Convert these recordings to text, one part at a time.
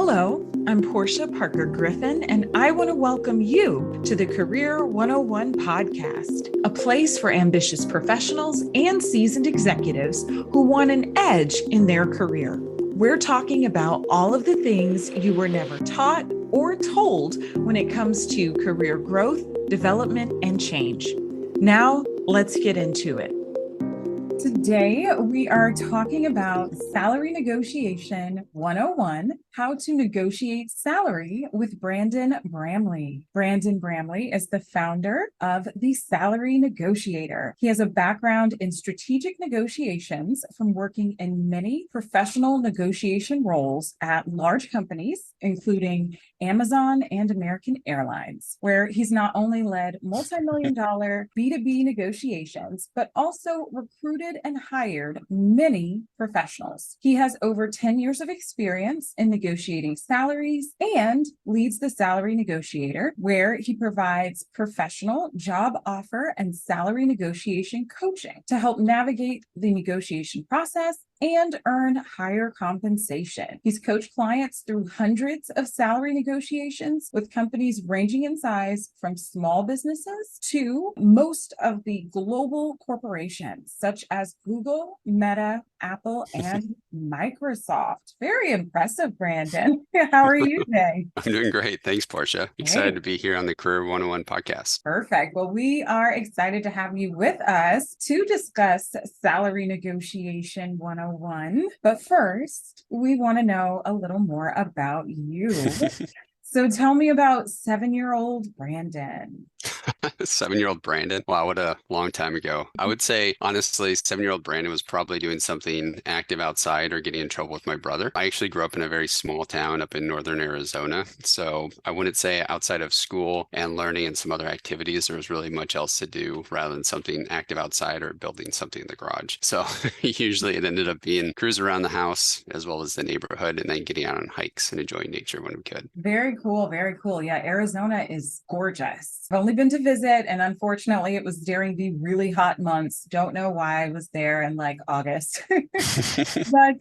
Hello, I'm Portia Parker Griffin, and I want to welcome you to the Career 101 podcast, a place for ambitious professionals and seasoned executives who want an edge in their career. We're talking about all of the things you were never taught or told when it comes to career growth, development, and change. Now, let's get into it. Today, we are talking about Salary Negotiation 101, how to negotiate salary with Brandon Bramley. Brandon Bramley is the founder of the Salary Negotiator. He has a background in strategic negotiations from working in many professional negotiation roles at large companies, including Amazon and American Airlines, where he's not only led multi-million-dollar B2B negotiations, but also recruited and hired many professionals. He has over 10 years of experience in negotiating salaries and leads the Salary Negotiator, where he provides professional job offer and salary negotiation coaching to help navigate the negotiation process and earn higher compensation. He's coached clients through hundreds of salary negotiations with companies ranging in size from small businesses to most of the global corporations, such as Google, Meta, Apple, and Microsoft. Very impressive, Brandon. How are you today? I'm doing great. Thanks, Portia. Excited to be here on the Career 101 podcast. Perfect. Well, we are excited to have you with us to discuss Salary Negotiation 101. But first, we want to know a little more about you. So tell me about 7-year-old Brandon. 7-year-old Brandon. Wow, what a long time ago. I would say, honestly, 7-year-old Brandon was probably doing something active outside or getting in trouble with my brother. I actually grew up in a very small town up in northern Arizona. So I wouldn't say outside of school and learning and some other activities, there was really much else to do rather than something active outside or building something in the garage. So usually it ended up being cruise around the house as well as the neighborhood and then getting out on hikes and enjoying nature when we could. Very cool. Very cool. Yeah, Arizona is gorgeous. I've only been to visit, and unfortunately it was during the really hot months. Don't know why I was there in like August, but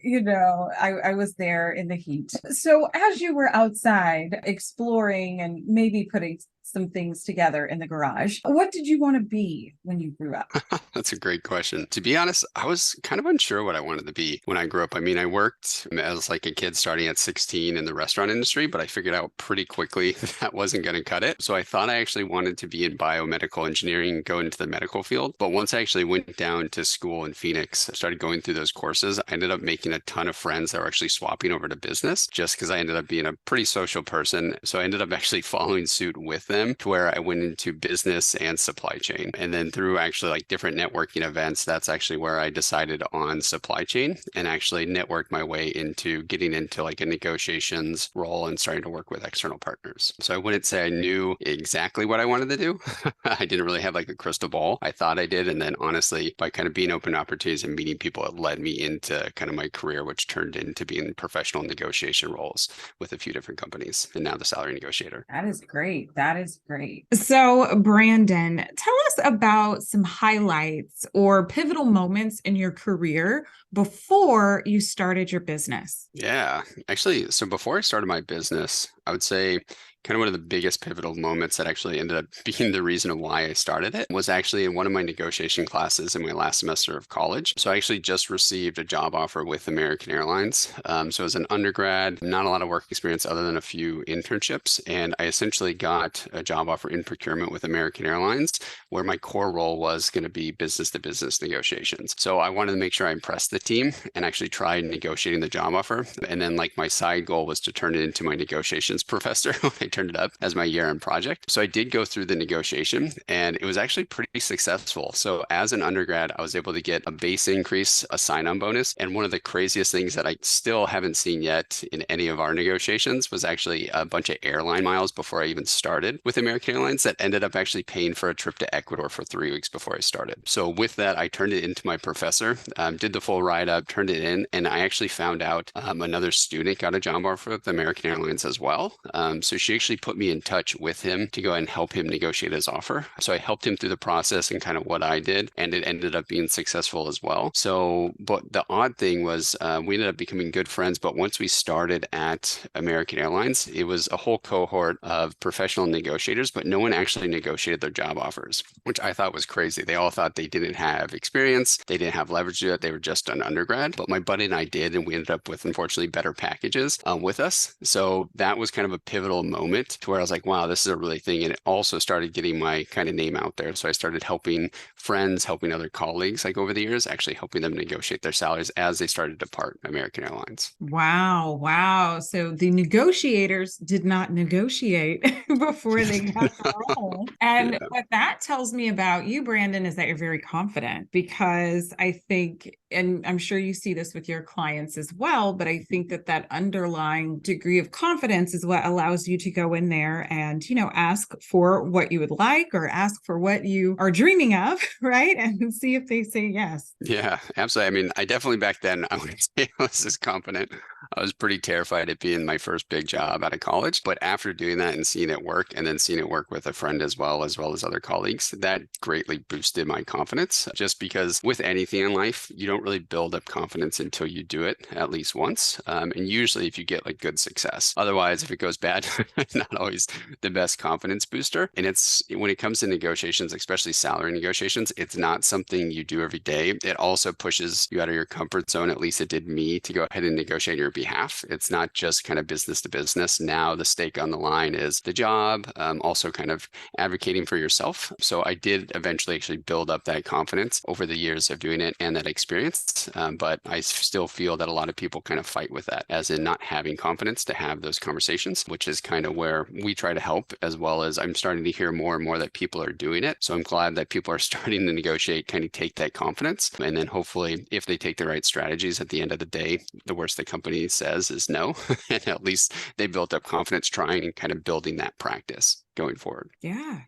I was there in the heat. So as you were outside exploring and maybe putting some things together in the garage, what did you want to be when you grew up? That's a great question. To be honest, I was kind of unsure what I wanted to be when I grew up. I mean, I worked as like a kid starting at 16 in the restaurant industry, but I figured out pretty quickly that wasn't going to cut it. So I thought I actually wanted to be in biomedical engineering, go into the medical field. But once I actually went down to school in Phoenix, I started going through those courses. I ended up making a ton of friends that were actually swapping over to business just because I ended up being a pretty social person. So I ended up actually following suit with them to where I went into business and supply chain. And then through actually like different networking events, that's actually where I decided on supply chain and actually networked my way into getting into like a negotiations role and starting to work with external partners. So I wouldn't say I knew exactly what I wanted to do. I didn't really have like a crystal ball. I thought I did. And then honestly, by kind of being open to opportunities and meeting people, it led me into kind of my career, which turned into being in professional negotiation roles with a few different companies and now the Salary Negotiator. That is great. That is great. So, Brandon, tell us about some highlights or pivotal moments in your career before you started your business. Yeah, actually, so before I started my business, I would say kind of one of the biggest pivotal moments that actually ended up being the reason of why I started it was actually in one of my negotiation classes in my last semester of college. So I actually just received a job offer with American Airlines. So as an undergrad, not a lot of work experience other than a few internships. And I essentially got a job offer in procurement with American Airlines, where my core role was going to be business to business negotiations. So I wanted to make sure I impressed the team and actually tried negotiating the job offer. And then like my side goal was to turn it into my negotiations professor when I turned it up as my year-end project. So I did go through the negotiation and it was actually pretty successful. So as an undergrad, I was able to get a base increase, a sign-on bonus. And one of the craziest things that I still haven't seen yet in any of our negotiations was actually a bunch of airline miles before I even started with American Airlines that ended up actually paying for a trip to Ecuador for 3 weeks before I started. So with that, I turned it into my professor, did the full write-up, turned it in, and I actually found out another student got a job offer with American Airlines as well. So she actually actually put me in touch with him to go and help him negotiate his offer. So I helped him through the process and kind of what I did, and it ended up being successful as well. So, but the odd thing was we ended up becoming good friends. But once we started at American Airlines, it was a whole cohort of professional negotiators, but no one actually negotiated their job offers, which I thought was crazy. They all thought they didn't have experience, they didn't have leverage to it, they were just an undergrad. But my buddy and I did, and we ended up with, unfortunately, better packages with us. So that was kind of a pivotal moment to where I was like, wow, this is a really thing. And it also started getting my kind of name out there. So I started helping friends, helping other colleagues, like over the years, actually helping them negotiate their salaries as they started to depart American Airlines. Wow. Wow. So the negotiators did not negotiate before they got the role. And Yeah. what that tells me about you, Brandon, is that you're very confident, because I think, and I'm sure you see this with your clients as well, but I think that that underlying degree of confidence is what allows you to go in there and, ask for what you would like, or ask for what you are dreaming of, right? And see if they say yes. Yeah, absolutely. I mean, I definitely back then, I wouldn't say I was as confident. I was pretty terrified at being my first big job out of college. But after doing that and seeing it work, and then seeing it work with a friend as well as other colleagues, that greatly boosted my confidence. Just because with anything in life, you don't really build up confidence until you do it at least once. And usually if you get like good success. Otherwise, if it goes bad, not always the best confidence booster. And it's when it comes to negotiations, especially salary negotiations, it's not something you do every day. It also pushes you out of your comfort zone. At least it did me, to go ahead and negotiate on your behalf. It's not just kind of business to business. Now the stake on the line is the job, also kind of advocating for yourself. So I did eventually actually build up that confidence over the years of doing it and that experience. But I still feel that a lot of people kind of fight with that, as in not having confidence to have those conversations, which is kind of where we try to help, as well as I'm starting to hear more and more that people are doing it. So I'm glad that people are starting to negotiate, kind of take that confidence. And then hopefully, if they take the right strategies, at the end of the day, the worst the company says is no. And at least they built up confidence trying and kind of building that practice going forward. Yeah,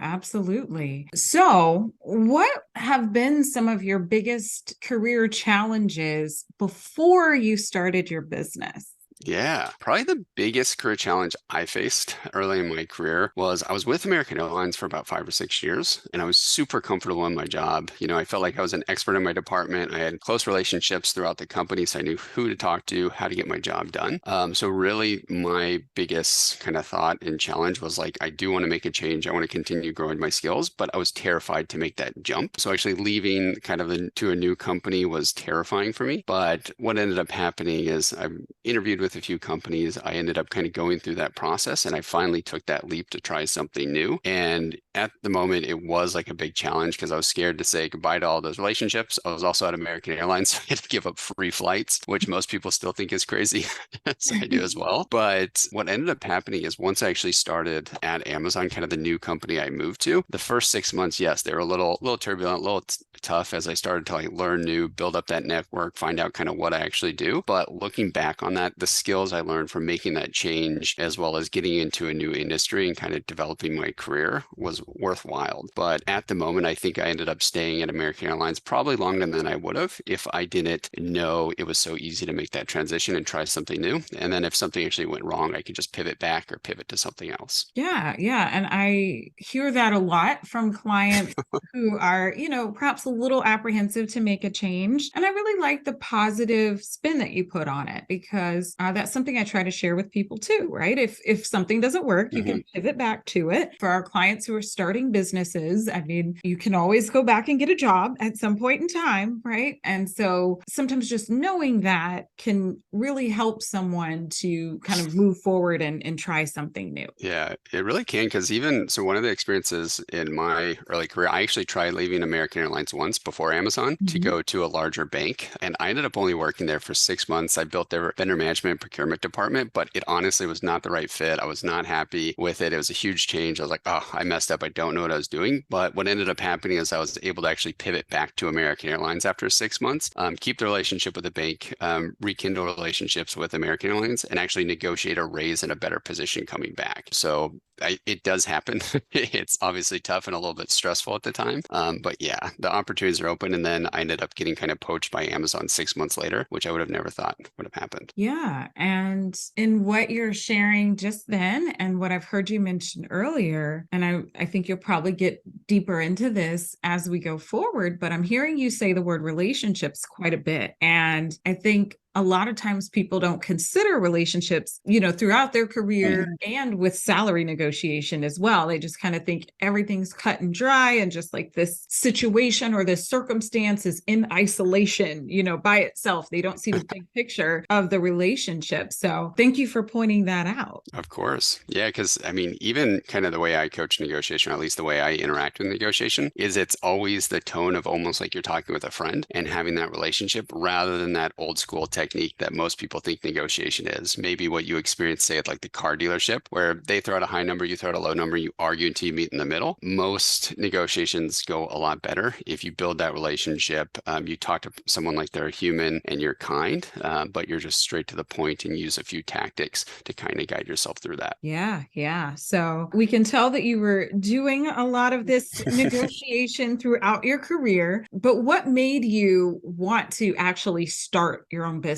absolutely. So, what have been some of your biggest career challenges before you started your business? Yeah, probably the biggest career challenge I faced early in my career was I was with American Airlines for about 5 or 6 years, and I was super comfortable in my job. I felt like I was an expert in my department. I had close relationships throughout the company, so I knew who to talk to, how to get my job done. So really my biggest kind of thought and challenge was like, I do want to make a change. I want to continue growing my skills, but I was terrified to make that jump. So actually leaving kind of to a new company was terrifying for me. But what ended up happening is I interviewed with a few companies. I ended up kind of going through that process, and I finally took that leap to try something new. And at the moment, it was like a big challenge because I was scared to say goodbye to all those relationships. I was also at American Airlines, so I had to give up free flights, which most people still think is crazy, as I do as well. But what ended up happening is once I actually started at Amazon, kind of the new company I moved to, the first 6 months, yes, they were a little turbulent, a little tough as I started to like learn new, build up that network, find out kind of what I actually do. But looking back on that, the skills I learned from making that change, as well as getting into a new industry and kind of developing my career, was worthwhile. But at the moment, I think I ended up staying at American Airlines probably longer than I would have if I didn't know it was so easy to make that transition and try something new. And then if something actually went wrong, I could just pivot back or pivot to something else. Yeah. And I hear that a lot from clients who are, perhaps a little apprehensive to make a change. And I really like the positive spin that you put on it, because that's something I try to share with people too, right? If something doesn't work, you can pivot back to it. For our clients who are starting businesses, I mean, you can always go back and get a job at some point in time, right? And so sometimes just knowing that can really help someone to kind of move forward and try something new. Yeah, it really can. Because even so, one of the experiences in my early career, I actually tried leaving American Airlines once before Amazon to go to a larger bank. And I ended up only working there for 6 months. I built their vendor management and procurement department, but it honestly was not the right fit. I was not happy with it. It was a huge change. I was like, oh, I messed up. I don't know what I was doing. But what ended up happening is I was able to actually pivot back to American Airlines after 6 months, keep the relationship with the bank, rekindle relationships with American Airlines, and actually negotiate a raise in a better position coming back. So it does happen. It's obviously tough and a little bit stressful at the time. But yeah, the opportunities are open. And then I ended up getting kind of poached by Amazon 6 months later, which I would have never thought would have happened. Yeah. And in what you're sharing just then, and what I've heard you mention earlier, and I think you'll probably get deeper into this as we go forward, but I'm hearing you say the word relationships quite a bit. And I think a lot of times people don't consider relationships, throughout their career and with salary negotiation as well. They just kind of think everything's cut and dry and just like this situation or this circumstance is in isolation, by itself. They don't see the big picture of the relationship. So thank you for pointing that out. Of course. Yeah, because I mean, even kind of the way I coach negotiation, or at least the way I interact with negotiation, is it's always the tone of almost like you're talking with a friend and having that relationship rather than that old school technique that most people think negotiation is. Maybe what you experience, say, at like the car dealership, where they throw out a high number, you throw out a low number, you argue until you meet in the middle. Most negotiations go a lot better if you build that relationship. You talk to someone like they're a human and you're kind, but you're just straight to the point and use a few tactics to kind of guide yourself through that. Yeah, yeah. So we can tell that you were doing a lot of this negotiation throughout your career, but what made you want to actually start your own business?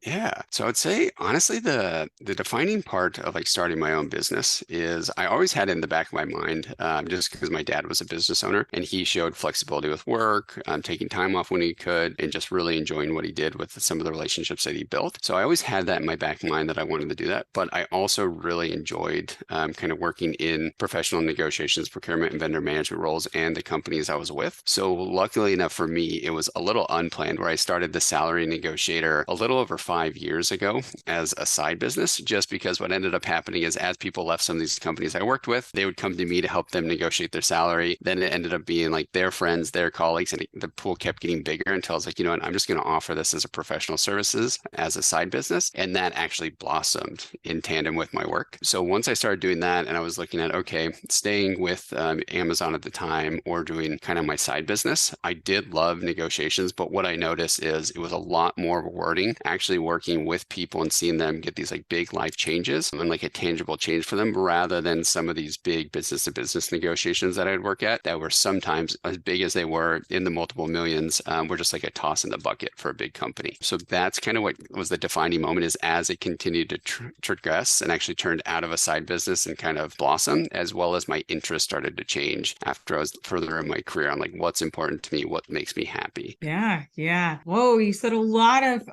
Yeah. So I'd say honestly, the defining part of like starting my own business is I always had it in the back of my mind, just because my dad was a business owner and he showed flexibility with work, taking time off when he could, and just really enjoying what he did with some of the relationships that he built. So I always had that in my back mind that I wanted to do that. But I also really enjoyed kind of working in professional negotiations, procurement, and vendor management roles and the companies I was with. So luckily enough for me, it was a little unplanned where I started the salary negotiator a little over 5 years ago as a side business, just because what ended up happening is as people left some of these companies I worked with, they would come to me to help them negotiate their salary. Then it ended up being like their friends, their colleagues, and the pool kept getting bigger until I was like, you know what, I'm just going to offer this as a professional services as a side business. And that actually blossomed in tandem with my work. So once I started doing that and I was looking at, okay, staying with Amazon at the time or doing kind of my side business, I did love negotiations, but what I noticed is it was a lot more rewarding actually working with people and seeing them get these like big life changes and like a tangible change for them rather than some of these big business to business negotiations that I'd work at that were sometimes as big as they were in the multiple millions, were just like a toss in the bucket for a big company. So that's kind of what was the defining moment is as it continued to progress and actually turned out of a side business and kind of blossom, as well as my interest started to change after I was further in my career on like what's important to me, what makes me happy. Yeah, yeah. Whoa, you said a lot of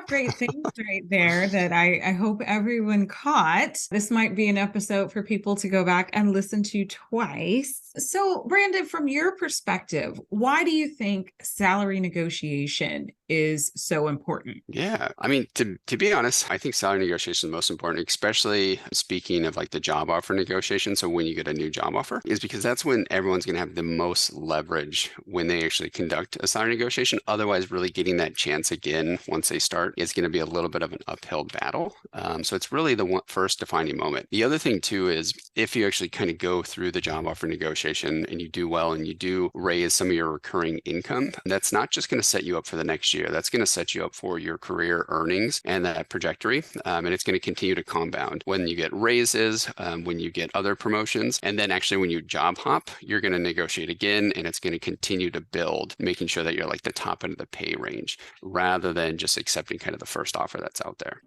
great things right there that I hope everyone caught. This might be an episode for people to go back and listen to twice. So, Brandon, from your perspective, why do you think salary negotiation is so important? Yeah. I mean, to be honest, I think salary negotiation is most important, especially speaking of like the job offer negotiation. So when you get a new job offer, is because that's when everyone's going to have the most leverage when they actually conduct a salary negotiation. Otherwise, really getting that chance again once they start is going to be a little bit of an uphill battle. So it's really the first defining moment. The other thing too is if you actually kind of go through the job offer negotiation and you do well and you do raise some of your recurring income, that's not just going to set you up for the next year. That's going to set you up for your career earnings and that trajectory. And it's going to continue to compound when you get raises, when you get other promotions. And then actually when you job hop, you're going to negotiate again and it's going to continue to build, making sure that you're like the top end of the pay range rather than just accepting kind of the first offer that's out there.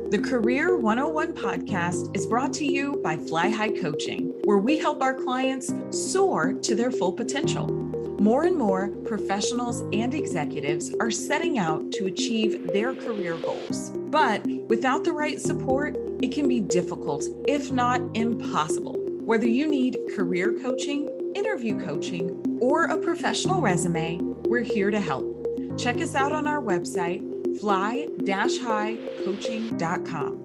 The Career 101 podcast is brought to you by Fly High Coaching, where we help our clients soar to their full potential. More and more professionals and executives are setting out to achieve their career goals. But without the right support, it can be difficult, if not impossible. Whether you need career coaching, interview coaching, or a professional resume, we're here to help. Check us out on our website, fly-highcoaching.com.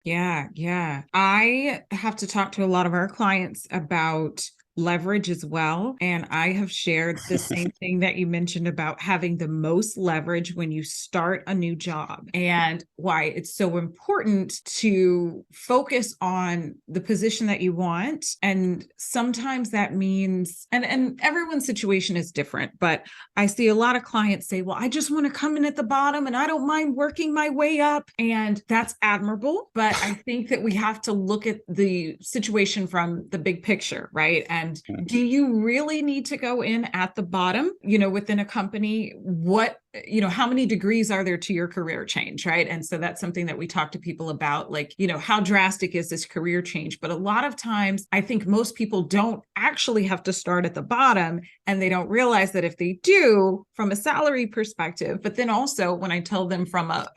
Yeah. I have to talk to a lot of our clients about leverage as well. And I have shared the same thing that you mentioned about having the most leverage when you start a new job, and why it's so important to focus on the position that you want. And sometimes that means, and everyone's situation is different, but I see a lot of clients say, well, I just want to come in at the bottom and I don't mind working my way up. And that's admirable. But I think that we have to look at the situation from the big picture, right? And do you really need to go in at the bottom, within a company? How many degrees are there to your career change, right? And so that's something that we talk to people about, like, how drastic is this career change? But a lot of times, I think most people don't actually have to start at the bottom, and they don't realize that if they do, from a salary perspective, but then also when I tell them from a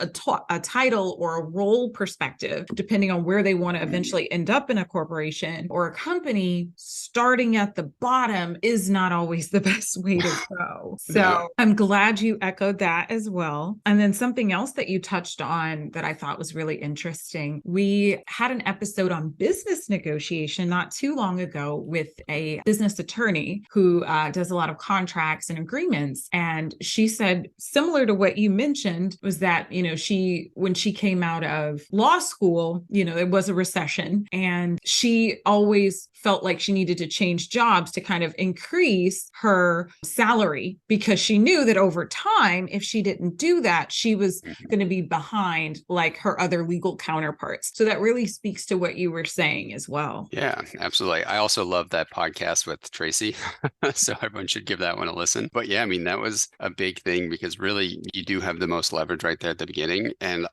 title or a role perspective, depending on where they want to eventually end up in a corporation or a company, starting at the bottom is not always the best way to go. So I'm glad you echoed that as well. And then something else that you touched on that I thought was really interesting. We had an episode on business negotiation not too long ago with a business attorney who does a lot of contracts and agreements. And she said, similar to what you mentioned, was that, when she came out of law school, it was a recession, and she always felt like she needed to change jobs to kind of increase her salary, because she knew that over time, if she didn't do that, she was going to be behind like her other legal counterparts. So that really speaks to what you were saying as well. Yeah, absolutely. I also love that podcast with Tracy. So everyone should give that one a listen. But yeah, I mean, that was a big thing, because really you do have the most leverage right there at the beginning. And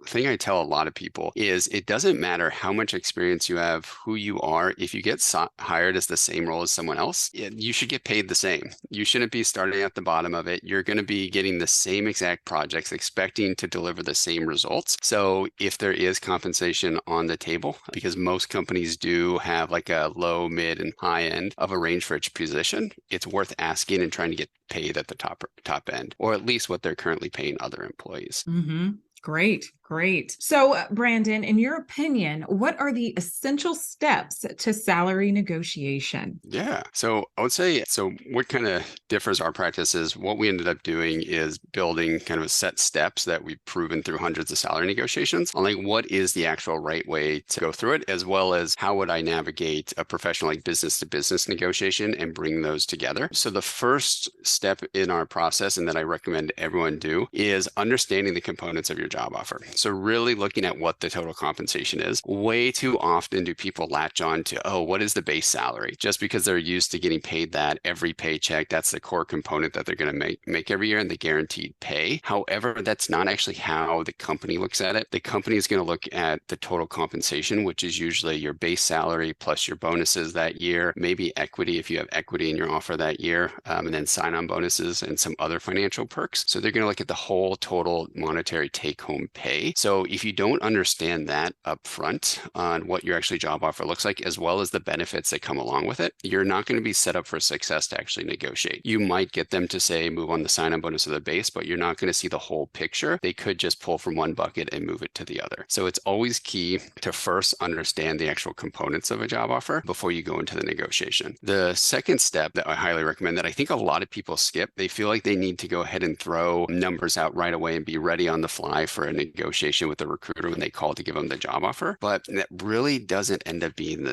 thing I tell a lot of people is it doesn't matter how much experience you have, who you are. If you get hired as the same role as someone else, you should get paid the same. You shouldn't be starting at the bottom of it. You're going to be getting the same exact projects, expecting to deliver the same results. So if there is compensation on the table, because most companies do have like a low, mid, and high end of a range for each position, it's worth asking and trying to get paid at the top end, or at least what they're currently paying other employees. Mm-hmm. Great. So, Brandon, in your opinion, what are the essential steps to salary negotiation? Yeah. So I would say, what kind of differs our practice is what we ended up doing is building kind of a set steps that we've proven through hundreds of salary negotiations on like what is the actual right way to go through it, as well as how would I navigate a professional like business to business negotiation and bring those together. So the first step in our process, and that I recommend everyone do, is understanding the components of your job offer. So really looking at what the total compensation is. Way too often do people latch on to, what is the base salary? Just because they're used to getting paid that every paycheck, that's the core component that they're going to make every year and the guaranteed pay. However, that's not actually how the company looks at it. The company is going to look at the total compensation, which is usually your base salary plus your bonuses that year, maybe equity if you have equity in your offer that year, and then sign-on bonuses and some other financial perks. So they're going to look at the whole total monetary take-home pay. So if you don't understand that up front on what your actually job offer looks like, as well as the benefits that come along with it, you're not going to be set up for success to actually negotiate. You might get them to say move on the sign-on bonus of the base, but you're not going to see the whole picture. They could just pull from one bucket and move it to the other. So it's always key to first understand the actual components of a job offer before you go into the negotiation. The second step that I highly recommend, that I think a lot of people skip, they feel like they need to go ahead and throw numbers out right away and be ready on the fly for a negotiation with the recruiter when they call to give them the job offer. But that really doesn't end up being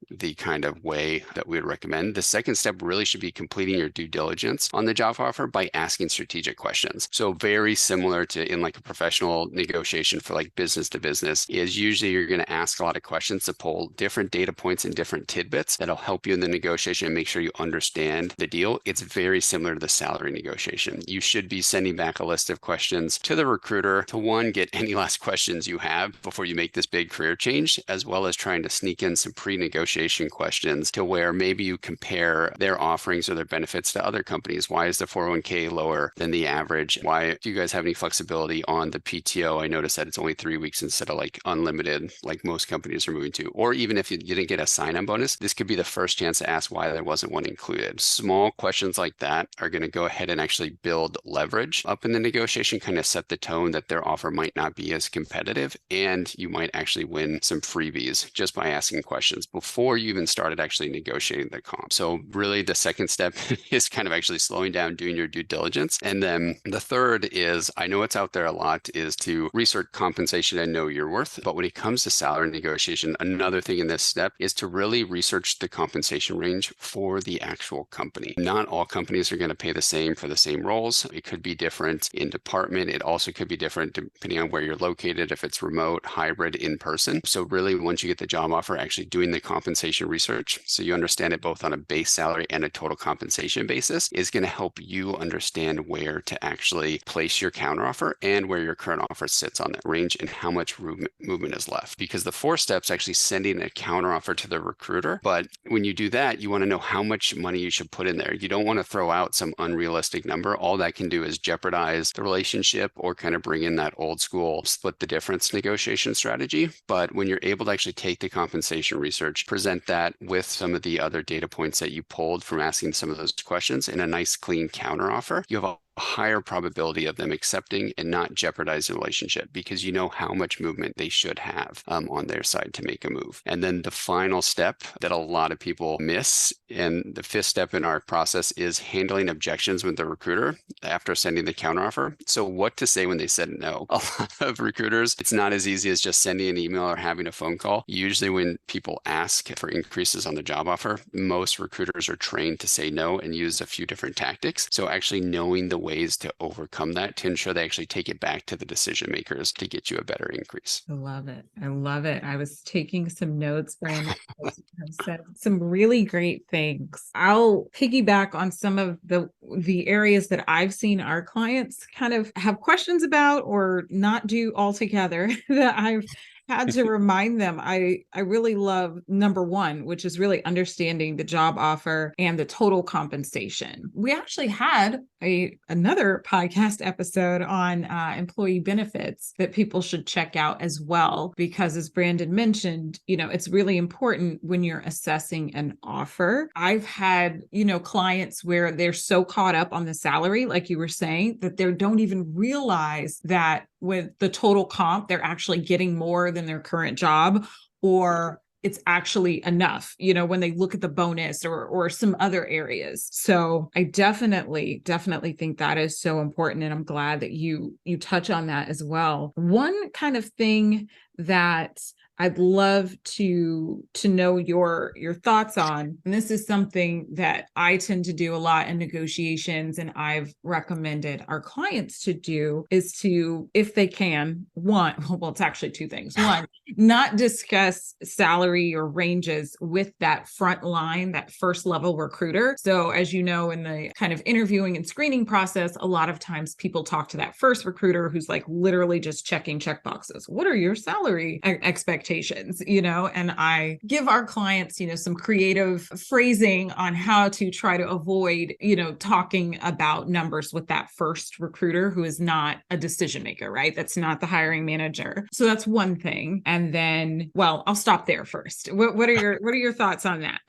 the kind of way that we would recommend. The second step really should be completing your due diligence on the job offer by asking strategic questions. So very similar to in like a professional negotiation for like business to business, is usually you're going to ask a lot of questions to pull different data points and different tidbits that'll help you in the negotiation and make sure you understand the deal. It's very similar to the salary negotiation. You should be sending back a list of questions to the recruiter to, one, get any last questions you have before you make this big career change, as well as trying to sneak in some pre-negotiation questions to where maybe you compare their offerings or their benefits to other companies. Why is the 401k lower than the average? Why do you guys have any flexibility on the PTO? I noticed that it's only 3 weeks instead of like unlimited, like most companies are moving to. Or even if you didn't get a sign-on bonus, this could be the first chance to ask why there wasn't one included. Small questions like that are going to go ahead and actually build leverage up in the negotiation, kind of set the tone that their offer might not be as competitive, and you might actually win some freebies just by asking questions. Before before you even started actually negotiating the comp. So really the second step is kind of actually slowing down, doing your due diligence. And then the third is, I know it's out there a lot, is to research compensation and know your worth. But when it comes to salary negotiation, another thing in this step is to really research the compensation range for the actual company. Not all companies are going to pay the same for the same roles. It could be different in department. It also could be different depending on where you're located, if it's remote, hybrid, in person. So really, once you get the job offer, actually doing the compensation research so you understand it both on a base salary and a total compensation basis is going to help you understand where to actually place your counteroffer and where your current offer sits on that range and how much movement is left. Because the fourth step is actually sending a counteroffer to the recruiter. But when you do that, you want to know how much money you should put in there. You don't want to throw out some unrealistic number. All that can do is jeopardize the relationship or kind of bring in that old school split the difference negotiation strategy. But when you're able to actually take the compensation research, present that with some of the other data points that you pulled from asking some of those questions in a nice clean counteroffer, you have a higher probability of them accepting and not jeopardize the relationship because you know how much movement they should have on their side to make a move. And then the final step that a lot of people miss, and the fifth step in our process, is handling objections with the recruiter after sending the counteroffer. So what to say when they said no. A lot of recruiters, it's not as easy as just sending an email or having a phone call. Usually when people ask for increases on the job offer, most recruiters are trained to say no and use a few different tactics. So actually knowing the ways to overcome that to ensure they actually take it back to the decision makers to get you a better increase. I love it. I love it. I was taking some notes, Brandon. You have said some really great things. I'll piggyback on some of the areas that I've seen our clients kind of have questions about or not do altogether that I've had to remind them. I really love number one, which is really understanding the job offer and the total compensation. We actually had another podcast episode on employee benefits that people should check out as well, because as Brandon mentioned, it's really important when you're assessing an offer. I've had, clients where they're so caught up on the salary, like you were saying, that they don't even realize that with the total comp, they're actually getting more than their current job, or it's actually enough, when they look at the bonus or some other areas. So I definitely think that is so important. And I'm glad that you touch on that as well. One kind of thing that I'd love to know your thoughts on, and this is something that I tend to do a lot in negotiations, and I've recommended our clients to do, is to, if they can, it's actually two things. One, not discuss salary or ranges with that front line, that first level recruiter. So as you know, in the kind of interviewing and screening process, a lot of times people talk to that first recruiter who's like literally just checking check boxes. What are your salary expectations? And I give our clients, some creative phrasing on how to try to avoid, talking about numbers with that first recruiter who is not a decision maker, right? That's not the hiring manager. So that's one thing. And then, I'll stop there first. What are your thoughts on that?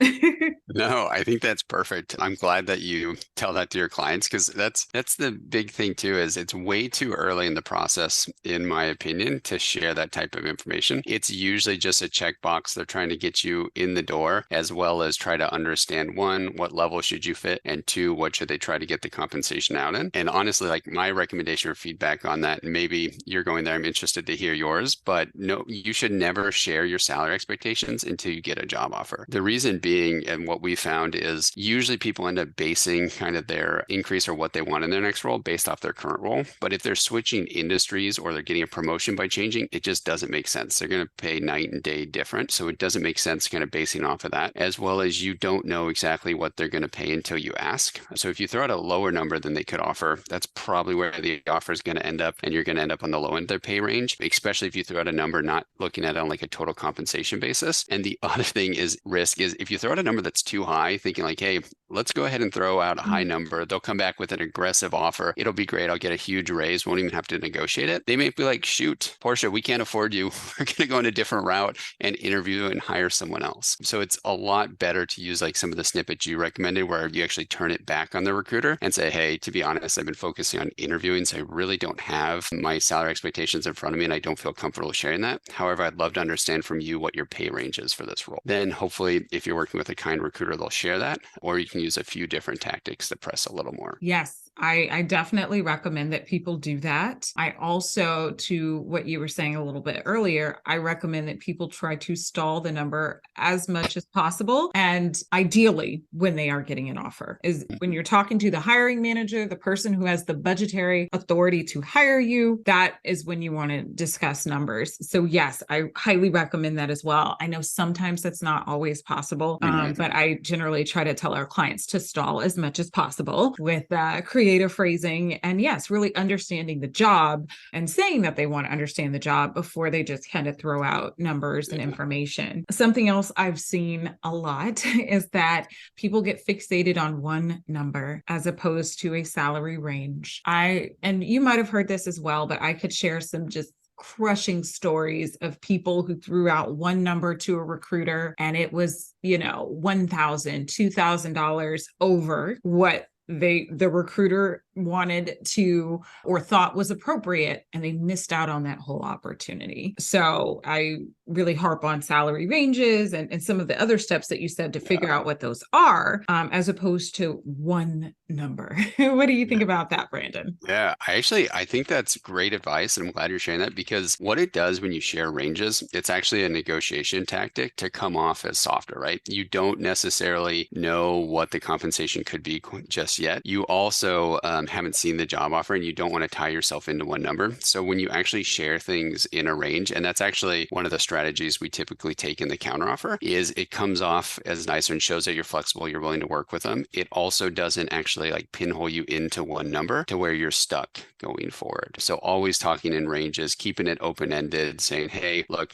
No, I think that's perfect. I'm glad that you tell that to your clients, because that's the big thing too, is it's way too early in the process, in my opinion, to share that type of information. It's usually just a checkbox. They're trying to get you in the door, as well as try to understand, one, what level should you fit, and two, what should they try to get the compensation out in. And honestly, like my recommendation or feedback on that, and maybe you're going there, I'm interested to hear yours, but no, you should never share your salary expectations until you get a job offer. The reason being, and what we found, is usually people end up basing kind of their increase or what they want in their next role based off their current role. But if they're switching industries or they're getting a promotion by changing, it just doesn't make sense. They're going to pay night and day different. So it doesn't make sense kind of basing off of that, as well as you don't know exactly what they're going to pay until you ask. So if you throw out a lower number than they could offer, that's probably where the offer is going to end up, and you're going to end up on the low end of their pay range, especially if you throw out a number not looking at it on like a total compensation basis. And the other thing is risk is if you throw out a number that's too high, thinking like, hey, let's go ahead and throw out a high number. They'll come back with an aggressive offer. It'll be great. I'll get a huge raise. Won't even have to negotiate it. They may be like, shoot, Portia, we can't afford you. We're going to go in a different different route and interview and hire someone else. So it's a lot better to use like some of the snippets you recommended where you actually turn it back on the recruiter and say, hey, to be honest, I've been focusing on interviewing, so I really don't have my salary expectations in front of me and I don't feel comfortable sharing that. However, I'd love to understand from you what your pay range is for this role. Then hopefully if you're working with a kind recruiter, they'll share that, or you can use a few different tactics to press a little more. Yes. I definitely recommend that people do that. I also, to what you were saying a little bit earlier, I recommend that people try to stall the number as much as possible. And ideally, when they are getting an offer, is when you're talking to the hiring manager, the person who has the budgetary authority to hire you, that is when you want to discuss numbers. So yes, I highly recommend that as well. I know sometimes that's not always possible, but I generally try to tell our clients to stall as much as possible with creative phrasing, and yes, really understanding the job and saying that they want to understand the job before they just kind of throw out numbers and information. Something else I've seen a lot is that people get fixated on one number as opposed to a salary range. And you might have heard this as well, but I could share some just crushing stories of people who threw out one number to a recruiter and it was, $1,000, $2,000 over what the recruiter wanted to or thought was appropriate, and they missed out on that whole opportunity. So I really harp on salary ranges and some of the other steps that you said to figure out what those are, as opposed to one number. What do you think about that, Brandon? Yeah, I think that's great advice. And I'm glad you're sharing that, because what it does when you share ranges, it's actually a negotiation tactic to come off as softer, right? You don't necessarily know what the compensation could be just yet. You also haven't seen the job offer and you don't want to tie yourself into one number. So when you actually share things in a range, and that's actually one of the strategies we typically take in the counteroffer, is it comes off as nicer and shows that you're flexible, you're willing to work with them. It also doesn't actually like pinhole you into one number to where you're stuck going forward. So always talking in ranges, keeping it open-ended, saying, hey, look,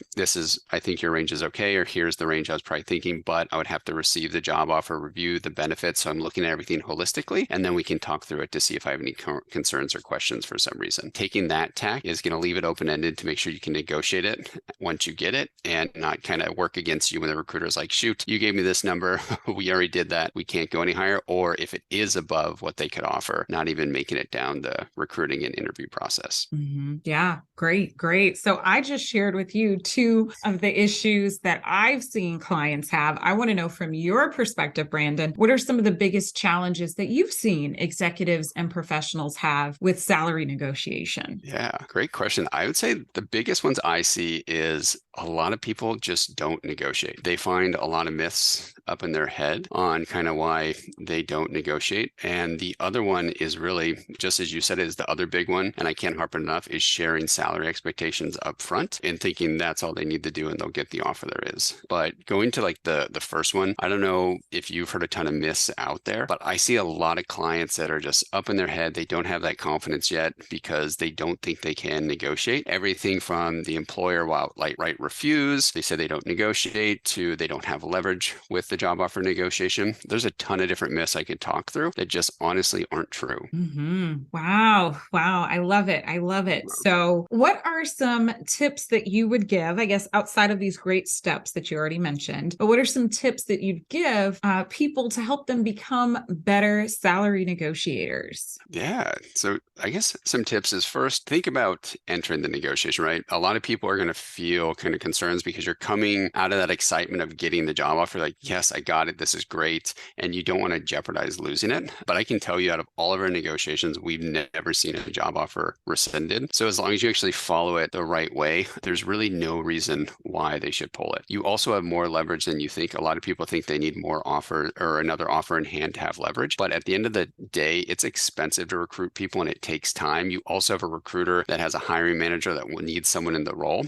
I think your range is okay, or here's the range I was probably thinking, but I would have to receive the job offer, review the benefits. So I'm looking at everything holistically, and then we can talk through it to see if I have any concerns or questions for some reason. Taking that tack is going to leave it open-ended to make sure you can negotiate it once you get it and not kind of work against you when the recruiter is like, shoot, you gave me this number. We already did that. We can't go any higher. Or if it is above what they could offer, not even making it down the recruiting and interview process. Mm-hmm. Yeah, great. So I just shared with you two of the issues that I've seen clients have. I want to know from your perspective, Brandon, what are some of the biggest challenges that you've seen executives and professionals have with salary negotiation? Yeah, great question. I would say the biggest ones I see is a lot of people just don't negotiate. They find a lot of myths up in their head on kind of why they don't negotiate. And the other one is really, just as you said, is the other big one, and I can't harp enough, is sharing salary expectations up front and thinking that's all they need to do and they'll get the offer there is. But going to like the first one, I don't know if you've heard a ton of myths out there, but I see a lot of clients that are just up in their head. They don't have that confidence yet because they don't think they can negotiate. Everything from the employer will outright refuse, they say they don't negotiate, to they don't have leverage with the job offer negotiation. There's a ton of different myths I could talk through that just honestly aren't true. Mm-hmm. Wow. I love it. So what are some tips that you would give, I guess, outside of these great steps that you already mentioned, but what are some tips that you'd give people to help them become better salary negotiators? Yeah. So I guess some tips is, first, think about entering the negotiation, right? A lot of people are going to feel kind of concerns because you're coming out of that excitement of getting the job offer, like, yes, I got it. This is great. And you don't want to jeopardize losing it. But I can tell you, out of all of our negotiations, we've never seen a job offer rescinded. So as long as you actually follow it the right way, there's really no reason why they should pull it. You also have more leverage than you think. A lot of people think they need more offer or another offer in hand to have leverage. But at the end of the day, it's expensive to recruit people and it takes time. You also have a recruiter that has a hiring manager that needs someone in the role.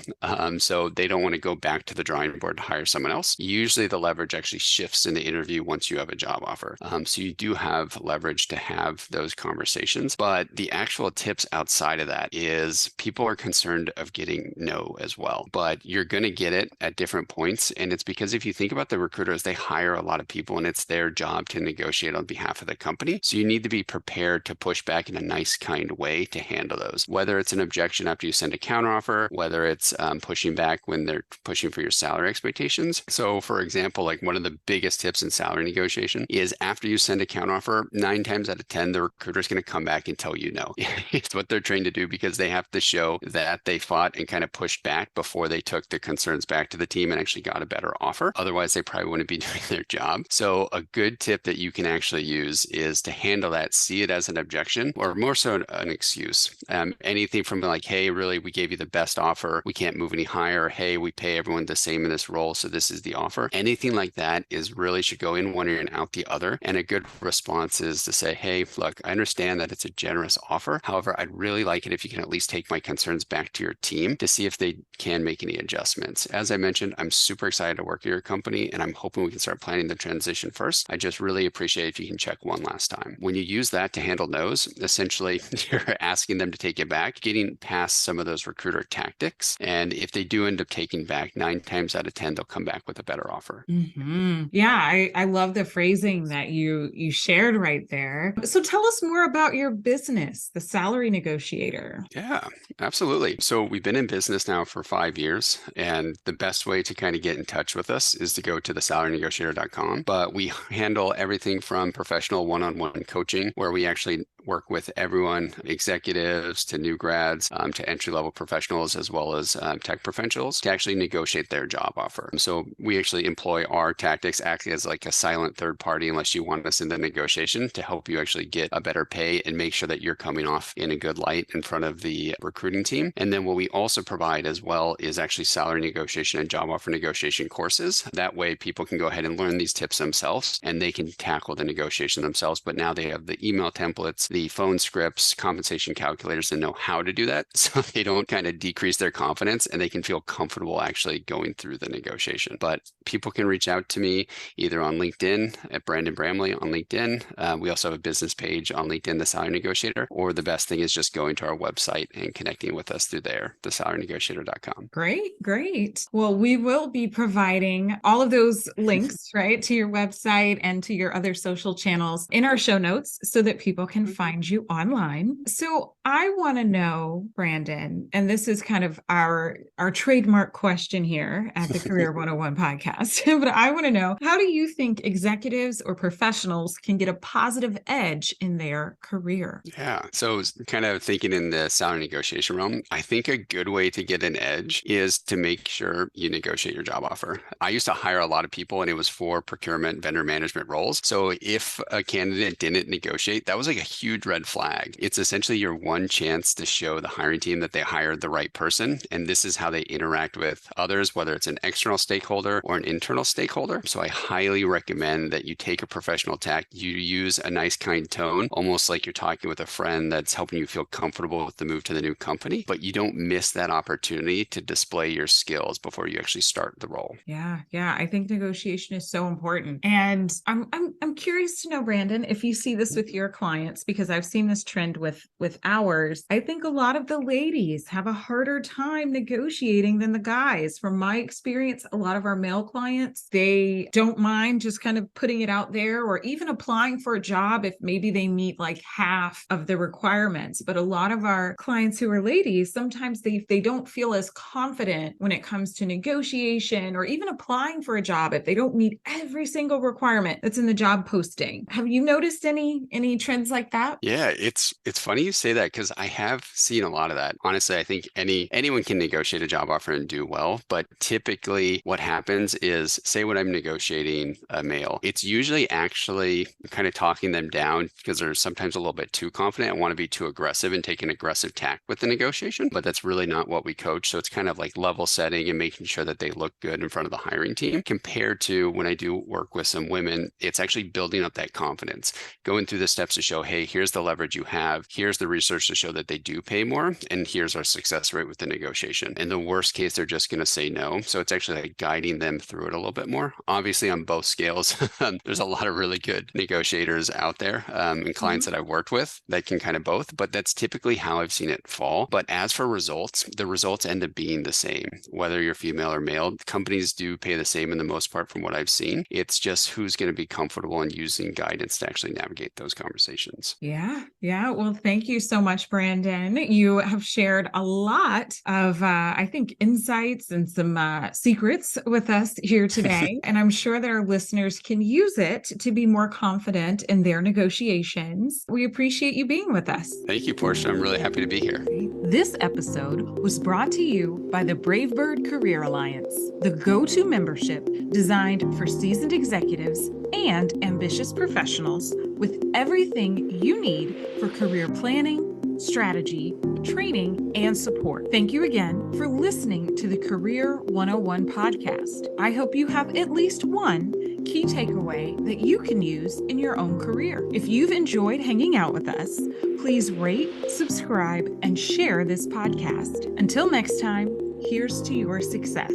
So they don't want to go back to the drawing board to hire someone else. Usually the leverage actually shifts in the interview once you have a job offer. So you do have leverage to have those conversations. But the actual tips outside of that is people are concerned of getting no as well. But you're going to get it at different points. And it's because if you think about the recruiters, they hire a lot of people and it's their job to negotiate on behalf of the company. So you need to be prepared to push back in a nice, kind way to handle those. Whether it's an objection after you send a counteroffer, whether it's pushing back when they're pushing for your salary expectations. So for example, like one of the biggest tips in salary negotiation is after you send a counteroffer, 9 times out of 10, the recruiter is going to come back and tell you no. It's what they're trained to do because they have to show that they fought and kind of pushed back before they took the concerns back to the team and actually got a better offer. Otherwise, they probably wouldn't be doing their job. So a good tip that you can actually use is to handle that, see it as an objection or more so an excuse. Anything from like, hey, really, we gave you the best offer. We can't move any higher. Hey, we pay everyone the same in this role. So this is the offer. Anything like that is really should go in one ear and out the other. And a good response is to say, hey, look, I understand that it's a generous offer. However, I'd really like it if you can at least take my concerns back to your team to see if they can make any adjustments. As I mentioned, I'm super excited to work at your company and I'm hoping we can start planning the transition first. I just really appreciate if you can check one last time. When you use that to handle no's, essentially you're asking them to take it back, getting past some of those recruiter tactics. And if they do end up taking back 9 times out of 10, they'll come back with a better offer. Mm-hmm. Yeah, I love the phrasing that you shared right there. So tell us more about your business, The Salary Negotiator. Yeah, absolutely. So we've been in business now for 5 years, and the best way to kind of get in touch with us is to go to thesalarynegotiator.com. But we handle everything from professional one-on-one coaching, where we actually work with everyone, executives to new grads, to entry-level professionals, as well as tech professionals, to actually negotiate their job offer. So we actually employ our tactics, acting as like a silent third party, unless you want us in the negotiation, to help you actually get a better pay and make sure that you're coming off in a good light in front of the recruiting team. And then what we also provide as well is actually salary negotiation and job offer negotiation courses. That way people can go ahead and learn these tips themselves and they can tackle the negotiation themselves. But now they have the email templates, the phone scripts, compensation calculators, and know how to do that. So they don't kind of decrease their confidence and they can feel comfortable actually going through the negotiation. But people can reach out to me either on LinkedIn at Brandon Bramley on LinkedIn. We also have a business page on LinkedIn, The Salary Negotiator, or the best thing is just going to our website and connecting with us through there, thesalarynegotiator.com. Great. Well, we will be providing all of those links, right, to your website and to your other social channels in our show notes so that people can find you online. So I want to know, Brandon, and this is kind of our trademark question here at the Career 101 podcast, but I want to know, how do you think executives or professionals can get a positive edge in their career? Yeah. So kind of thinking in the salary negotiation realm, I think a good way to get an edge is to make sure you negotiate your job offer. I used to hire a lot of people and it was for procurement, vendor management roles. So if a candidate didn't negotiate, that was like a huge red flag. It's essentially your one chance to show the hiring team that they hired the right person. And this is how they interact with others, whether it's an external stakeholder or an internal stakeholder. So I highly recommend that you take a professional tack, you use a nice kind tone, almost like you're talking with a friend that's helping you feel comfortable with the move to the new company, but you don't miss that opportunity to display your skills before you actually start the role. Yeah. I think negotiation is so important. And I'm curious to know, Brandon, if you see this with your clients, because I've seen this trend with ours. I think a lot of the ladies have a harder time negotiating than the guys. From my experience, a lot of our male clients, they don't mind just kind of putting it out there or even applying for a job if maybe they meet like half of the requirements. But a lot of our clients who are ladies, sometimes they don't feel as confident when it comes to negotiation or even applying for a job if they don't meet every single requirement that's in the job posting. Have you noticed any trends like that? Yeah, it's funny you say that because I have seen a lot of that. Honestly, I think anyone can negotiate a job offer and do well, but typically what happens is, say when I'm negotiating a male, it's usually actually kind of talking them down because they're sometimes a little bit too confident and want to be too aggressive and take an aggressive tack with the negotiation, but that's really not what we coach. So it's kind of like level setting and making sure that they look good in front of the hiring team, compared to when I do work with some women, it's actually building up that confidence, going through the steps to show, hey, here's the leverage you have, here's the research to show that they do pay more, and here's our success rate with the negotiation. In the worst case, they're just going to say no. So it's actually like guiding them through it a little bit more. Obviously, on both scales, there's a lot of really good negotiators out there and clients that I've worked with that can kind of both, but that's typically how I've seen it fall. But as for results, the results end up being the same, whether you're female or male. Companies do pay the same in the most part from what I've seen. It's just who's going to be comfortable in using guidance to actually navigate those conversations. Yeah. Well, thank you so much, Brandon. You have shared a lot of, I think, insights and some secrets with us here today. And I'm sure that our listeners can use it to be more confident in their negotiations. We appreciate you being with us. Thank you, Portia. I'm really happy to be here. This episode was brought to you by the Bravebird Career Alliance, the go-to membership designed for seasoned executives and ambitious professionals with everything you need for career planning, strategy, training, and support. Thank you again for listening to the Career 101 podcast. I hope you have at least one key takeaway that you can use in your own career. If you've enjoyed hanging out with us, please rate, subscribe, and share this podcast. Until next time, here's to your success.